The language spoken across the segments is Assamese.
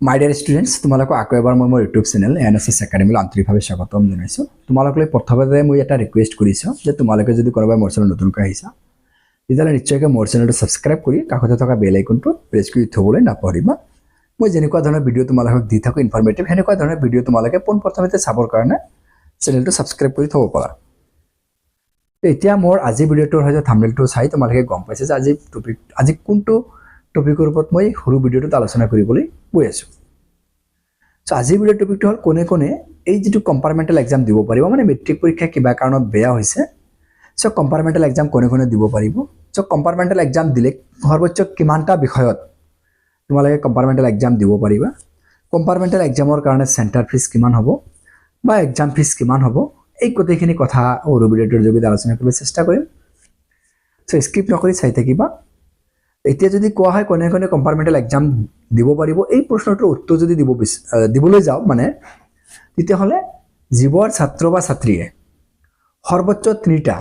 মাই ডিয়াৰ ষ্টুডেণ্টছ, তোমালোকক আকৌ এবাৰ মই মোৰ ইউটিউব চেনেল NSS একাডেমীলৈ আন্তৰিকভাৱে স্বাগতম জনাইছোঁ। তোমালোকলৈ প্ৰথমতে মই এটা ৰিকুৱেষ্ট কৰিছোঁ যে তোমালোকে যদি কোনোবাই মোৰ চেনেল নতুনকৈ আহিছা তেতিয়াহ'লে নিশ্চয়কৈ মোৰ চেনেলটো ছাবস্ক্ৰাইব কৰি কাষতে থকা বেল আইকনটো প্ৰেছ কৰি থ'বলৈ নাপাহৰিবা। মই যেনেকুৱা ধৰণৰ ভিডিঅ' তোমালোকক দি থাকোঁ ইনফৰ্মেটিভ, সেনেকুৱা ধৰণৰ ভিডিঅ' তোমালোকে পোনপ্ৰথমতে চাবৰ কাৰণে চেনেলটো ছাবস্ক্ৰাইব কৰি থ'ব পাৰা। এতিয়া মোৰ আজিৰ ভিডিঅ'টোৰ হয়তো থাম্বনেইলটো চাই তোমালোকে গম পাইছে যে আজি কোনটো টপিকৰ ওপৰত মই সৰু ভিডিঅ'টোত আলোচনা কৰিবলৈ গৈ আছোঁ। চ' আজিৰ ভিডিঅ'ৰ টপিকটো হ'ল কোনে এই যিটো কম্পাৰ্টমেণ্টেল এক্সাম দিব পাৰিব, মানে মেট্ৰিক পৰীক্ষা কিবা কাৰণত বেয়া হৈছে। চ' কম্পাৰ্টমেণ্টেল এক্সাম কোনে দিব পাৰিব। চ' কম্পাৰ্টমেণ্টেল এক্সাম দিলে সৰ্বোচ্চ কিমানটা বিষয়ত তোমালোকে কম্পাৰ্টমেণ্টেল এক্সাম দিব পাৰিবা, কম্পাৰ্টমেণ্টেল এক্সামৰ কাৰণে চেণ্টাৰ ফিজ কিমান হ'ব বা এক্সাম ফিজ কিমান হ'ব, এই গোটেইখিনি কথা সৰু ভিডিঅ'টোৰ যোগেদি আলোচনা কৰিবলৈ চেষ্টা কৰিম। চ' স্কিপ নকৰি চাই থাকিবা। এতিয়া যদি কোৱা হয় কোনে কম্পাৰ্টমেণ্টেল এক্সাম দিব পাৰিব, এই প্ৰশ্নটোৰ উত্তৰ যদি দিবলৈ যাওঁ মানে তেতিয়াহ'লে যিবোৰ ছাত্ৰ বা ছাত্ৰীয়ে সৰ্বোচ্চ তিনিটা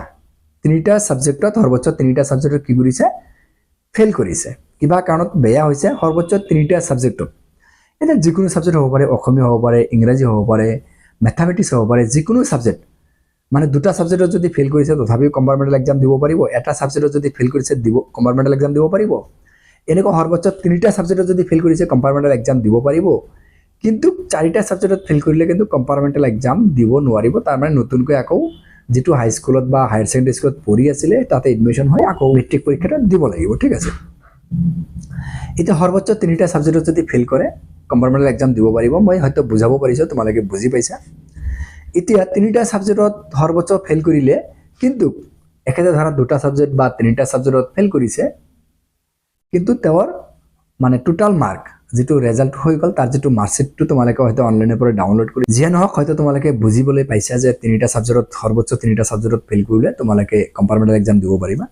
ছাবজেক্টত কি কৰিছে, ফেইল কৰিছে, কিবা কাৰণত বেয়া হৈছে সৰ্বোচ্চ তিনিটা ছাবজেক্টত। এতিয়া যিকোনো ছাবজেক্ট হ'ব পাৰে, অসমীয়া হ'ব পাৰে, ইংৰাজী হ'ব পাৰে, মেথামেটিক্স হ'ব পাৰে, যিকোনো ছাবজেক্ট, মানে দুটা ছাবজেক্টত যদি ফেইল কৰিছে তথাপিও কম্পাৰ্টমেণ্টেল এক্সাম দিব পাৰিব, এটা ছাবজেক্টত যদি ফেইল কৰিছে কম্পাৰ্টমেণ্টেল এক্সাম দিব পাৰিব। এনেকুৱা সৰ্বোচ্চ তিনিটা ছাবজেক্টত যদি ফেইল কৰিছে কম্পাৰ্টমেণ্টেল এক্সাম দিব পাৰিব, কিন্তু চাৰিটা ছাবজেক্টত ফেইল কৰিলে কিন্তু কম্পাৰ্টমেণ্টেল এক্সাম দিব নোৱাৰিব। তাৰমানে নতুনকৈ আকৌ যিটো হাইস্কুলত বা হায়াৰ ছেকেণ্ডেৰী স্কুলত পঢ়ি আছিলে তাতে এডমিশ্যন হৈ আকৌ মেট্ৰিক পৰীক্ষাটো দিব লাগিব, ঠিক আছে। এতিয়া সৰ্বোচ্চ তিনিটা ছাবজেক্টত যদি ফেইল কৰে কম্পাৰ্টমেণ্টেল এক্সাম দিব পাৰিব। মই হয়তো বুজাব পাৰিছোঁ, তোমালোকে বুজি পাইছা। এতিয়া তিনিটা ছাবজেক্টত সৰ্বোচ্চ ফেইল কৰিলে, কিন্তু একেটা ধৰা দুটা ছাবজেক্ট বা তিনিটা ছাবজেক্টত ফেইল কৰিছে, কিন্তু তেওঁৰ মানে টোটাল মাৰ্ক যিটো ৰেজাল্ট হৈ গ'ল তাৰ যিটো মাৰ্কশ্বিটটো তোমালোকে হয়তো অনলাইনৰ পৰা ডাউনলোড কৰি, যিয়ে নহওক হয়তো তোমালোকে বুজিবলৈ পাইছা যে সৰ্বোচ্চ তিনিটা ছাবজেক্টত ফেইল কৰিলে তোমালোকে কম্পাৰ্টমেণ্টেল এক্সাম দিব পাৰিবা।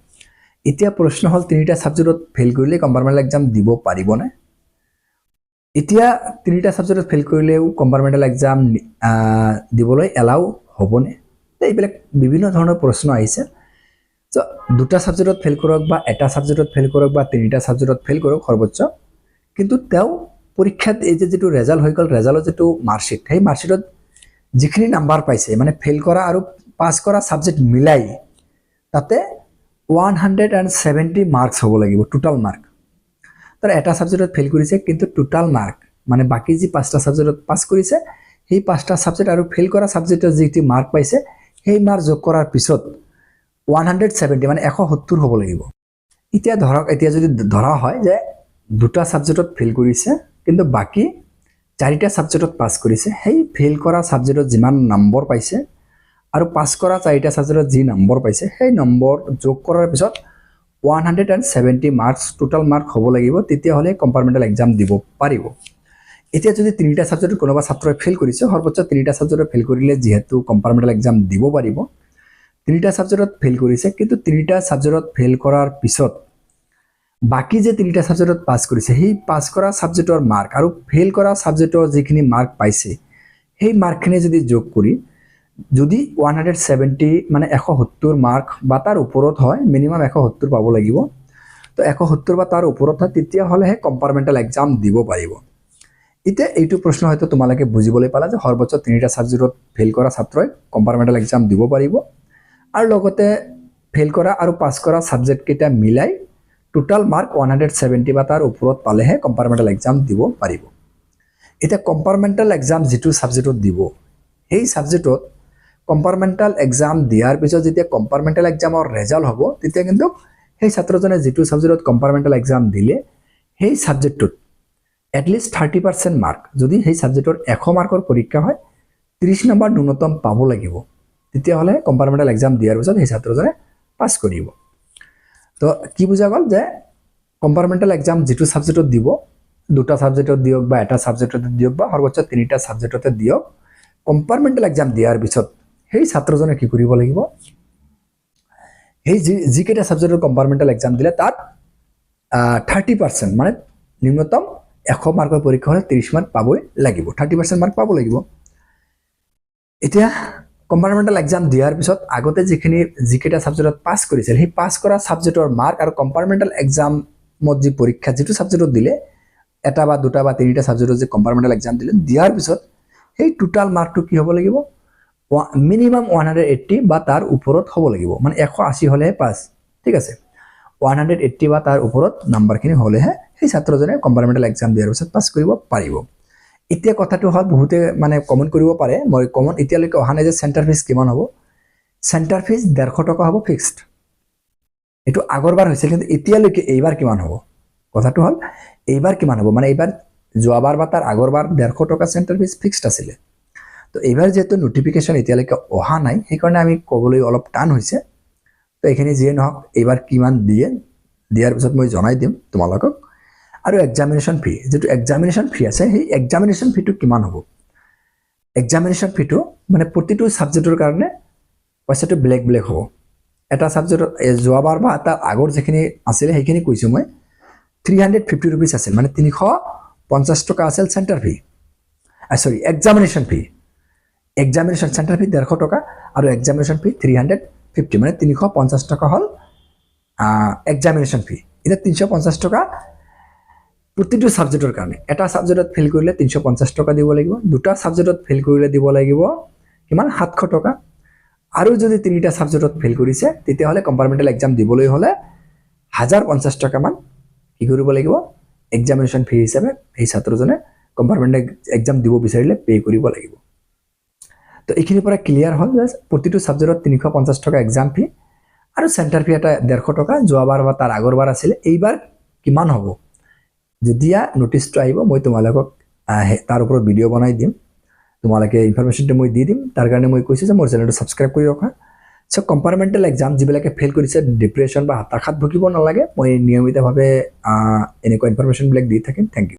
এতিয়া প্ৰশ্ন হ'ল তিনিটা ছাবজেক্টত ফেইল কৰিলে কম্পাৰ্টমেণ্টেল এক্সাম দিব পাৰিবনে? এতিয়া তিনিটা ছাবজেক্টত ফেইল কৰিলেও কম্পাৰ্টমেণ্টেল এক্সাম দিবলৈ এলাউ হ'বনে? এইবিলাক বিভিন্ন ধৰণৰ প্ৰশ্ন আহিছে। চ' দুটা ছাবজেক্টত ফেইল কৰক বা এটা ছাবজেক্টত ফেইল কৰক বা তিনিটা ছাবজেক্টত ফেইল কৰক সৰ্বোচ্চ, কিন্তু তেওঁ পৰীক্ষাত এই যে ৰেজাল্ট হৈ গ'ল, ৰেজাল্টৰ যিটো মাৰ্কশ্বিট, সেই মাৰ্কশ্বিটত যিখিনি নাম্বাৰ পাইছে, মানে ফেইল কৰা আৰু পাছ কৰা ছাবজেক্ট মিলাই তাতে 170 মাৰ্কছ হ'ব লাগিব, টোটাল মাৰ্ক। তাৰ এটা ছাবজেক্টত ফেইল কৰিছে, কিন্তু টোটাল মাৰ্ক মানে বাকী যি 5টা ছাবজেক্টত পাছ কৰিছে সেই 5টা ছাবজেক্ট আৰু ফেইল কৰা ছাবজেক্টৰ যিটো মাৰ্ক পাইছে সেই মাৰ্ক যোগ কৰাৰ পিছত 170 মানে 170 হ'ব লাগিব। এতিয়া যদি ধৰা হয় যে দুটা ছাবজেক্টত ফেইল কৰিছে কিন্তু বাকী চাৰিটা ছাবজেক্টত পাছ কৰিছে, সেই ফেইল কৰা ছাবজেক্টত যিমান নম্বৰ পাইছে আৰু পাছ কৰা চাৰিটা ছাবজেক্টত যি নম্বৰ পাইছে সেই নম্বৰ যোগ কৰাৰ পিছত 170 মাৰ্কছ টোটাল মাৰ্ক হ'ব লাগিব, তেতিয়াহ'লে কম্পাৰ্টমেণ্টেল এক্সাম দিব পাৰিব। এতিয়া যদি তিনিটা ছাবজেক্টত কোনোবা ছাত্ৰই ফেইল কৰিছে, সৰ্বোচ্চ তিনিটা ছাবজেক্টত ফেইল কৰিলে যিহেতু কম্পাৰ্টমেণ্টেল এক্সাম দিব পাৰিব। তিনিটা ছাবজেক্টত ফেইল কৰিছে, কিন্তু তিনিটা ছাবজেক্টত ফেইল কৰাৰ পিছত বাকী যে তিনিটা ছাবজেক্টত পাছ কৰিছে সেই পাছ কৰা ছাবজেক্টৰ মাৰ্ক আৰু ফেইল কৰা ছাবজেক্টৰ যিখিনি মাৰ্ক পাইছে সেই মাৰ্কখিনি যদি যোগ কৰি যদি 170 মানে 170 মাৰ্ক বা তাৰ ওপৰত হয়, মিনিমাম 170 পাব লাগিব, তো 170 বা তাৰ ওপৰত হয়, তেতিয়াহ'লেহে কম্পাৰ্টমেণ্টেল এক্সাম দিব পাৰিব। এতিয়া এইটো প্ৰশ্ন হয়তো তোমালোকে বুজিবলৈ পালা যে সৰ্বোচ্চ তিনিটা ছাবজেক্টত ফেইল কৰা ছাত্ৰই কম্পাৰ্টমেণ্টেল এক্সাম দিব পাৰিব, আৰু লগতে ফেইল কৰা আৰু পাছ কৰা ছাবজেক্টকেইটা মিলাই টোটাল মাৰ্ক 170 বা তাৰ ওপৰত পালেহে কম্পাৰ্টমেণ্টেল এক্সাম দিব পাৰিব। এতিয়া কম্পাৰ্টমেণ্টেল এক্সাম যিটো ছাবজেক্টত দিব, সেই ছাবজেক্টত কম্পাৰ্টমেণ্টেল এক্সাম দিয়াৰ পিছত যেতিয়া কম্পাৰ্টমেণ্টেল এক্সামৰ ৰেজাল্ট হ'ব, তেতিয়া কিন্তু সেই ছাত্ৰজনে যিটো ছাবজেক্টত কম্পাৰ্টমেণ্টেল এক্সাম দিলে সেই ছাবজেক্টটোত এটলিষ্ট 30% মাৰ্ক, যদি সেই ছাবজেক্টৰ 100 মাৰ্কৰ পৰীক্ষা হয় 30 নম্বৰ ন্যূনতম পাব লাগিব, তেতিয়াহ'লে কম্পাৰ্টমেণ্টেল এক্সাম দিয়াৰ পিছত সেই ছাত্ৰজনে পাছ কৰিব। তো কি বুজা গ'ল যে কম্পাৰ্টমেণ্টেল এক্সাম যিটো ছাবজেক্টত দিব, দুটা ছাবজেক্টত দিয়ক বা এটা ছাবজেক্টতে দিয়ক বা সৰ্বোচ্চ তিনিটা ছাবজেক্টতে দিয়ক, কম্পাৰ্টমেণ্টেল এক্সাম দিয়াৰ পিছত সেই ছাত্ৰজনে কি কৰিব লাগিব, সেই যিকেইটা ছাবজেক্টৰ কম্পাৰ্টমেণ্টেল এক্সাম দিলে তাত 30% মানে ন্যূনতম 100 মাৰ্কৰ পৰীক্ষা হ'লে 30 মাৰ্ক পাবই লাগিব, 30% মাৰ্ক পাব লাগিব। এতিয়া কম্পাৰ্টমেণ্টেল এক্সাম দিয়াৰ পিছত আগতে যিকেইটা ছাবজেক্টত পাছ কৰিছিল সেই পাছ কৰা ছাবজেক্টৰ মাৰ্ক আৰু কম্পাৰ্টমেণ্টেল এক্সামত যি পৰীক্ষা যিটো ছাবজেক্টত দিলে এটা বা দুটা বা তিনিটা ছাবজেক্টত যে কম্পাৰ্টমেণ্টেল এক্সাম দিলে দিয়াৰ পিছত সেই টোটাল মাৰ্কটো কি হ'ব লাগিব মিনিমাম 180 বা তাৰ ওপৰত হ'ব লাগিব মানে 180 হ'লেহে পাছ ঠিক আছে 180 বা তাৰ ওপৰত নাম্বাৰখিনি হ'লেহে সেই ছাত্ৰজনে কম্পাৰ্টমেণ্টেল এক্সাম দিয়াৰ পিছত পাছ কৰিব পাৰিব এতিয়া কথাটো হ'ল বহুতে মানে কমেন্ট কৰিব পাৰে মই কমেন্ট এতিয়ালৈকে অহা নাই যে চেণ্টাৰ ফিজ কিমান হ'ব চেণ্টাৰ ফিজ 150 টকা হ'ব ফিক্সড এটো আগৰবাৰ হৈছিল কিন্তু এতিয়ালৈকে এইবাৰ কিমান হ'ব কথাটো হ'ল এইবাৰ কিমান হ'ব মানে এইবাৰ যোৱাবাৰ বা তাৰ আগৰবাৰ 150 টকা চেণ্টাৰ ফিজ ফিক্সড আছিল তো এইবাৰ যেহেতু নোটিফিকেশন এতিয়ালৈকে অহা নাই সেইকাৰণে আমি ক'বলৈ অলপ টান হৈছে তো এইখিনি যিয়ে নহওক এইবাৰ কিমান দিয়ে দিয়াৰ পিছত মই জনাই দিম তোমালোকক আৰু এক্সামিনেশন ফি যেটো এক্সামিনেশন ফি আছে সেই এক্সামিনেশন ফিটো কিমান হ'ব এক্সামিনেশন ফিটো মানে প্ৰতিটো সাবজেক্টৰ কাৰণে পইচাটো ব্লেক হ'ব এটা সাবজেক্টৰ যোৱাবাৰ বা তাৰ আগৰ যেখিনি আছিল সেইখিনি কৈছো মই 350 रुपीस আছিল মানে 350 টকা আছিল centre fee sorry examination fee examination centre fee 150 টকা আৰু এক্সামিনেশন ফি 350 মানে 350 টকা হল এক্সামিনেশন ফি এটা 350 টকা প্ৰতিটো সাবজেক্টৰ কাৰণে এটা সাবজেক্টত ফেল কৰিলে 350 টকা দিব লাগিব দুটা সাবজেক্টত ফেল কৰিলে দিব লাগিব কিমান 700 টকা আৰু যদি তিনিটা সাবজেক্টত ফেল কৰিছে তেতিয়া হলে কম্পাৰ্টমেণ্টেল এক্সাম দিবলৈ হলে 1050 টকা মান কি কৰিব লাগিব এক্সামিনেশন ফি হিচাপে এই ছাত্ৰজনে কম্পাৰ্টমেণ্টেল এক্সাম দিব বিচাৰিলে পে কৰিব লাগিব তো এইখিনি পৰা ক্লিয়াৰ হ'ল যে প্ৰতিটো সাবজেক্টত 350 টকা এক্সাম ফি আৰু সেন্টাৰ ফি এটা 150 টকা যোৱাবাৰ বা তাৰ আগৰবাৰ আছিল এইবাৰ কিমান হ'ব যেতিয়া নোটিছটো আহিব মই তোমালোকক তাৰ ওপৰত ভিডিও বনাই দিম তোমালোকে ইনফৰমেশনটো মই দি দিম তাৰ কাৰণে মই কৈছো যে মোৰ চেনেলটো সাবস্ক্ৰাইব কৰি ৰখা সো কম্পাৰ্টমেণ্টেল এক্সাম যিবিলাকে ফেল কৰিছে ডিপ্ৰেছন বা হতাশাত ভুগিব নালাগে মই নিয়মিতভাৱে এনেকুৱা ইনফৰমেশন বিলাক দি থাকিম থ্যাংক ইউ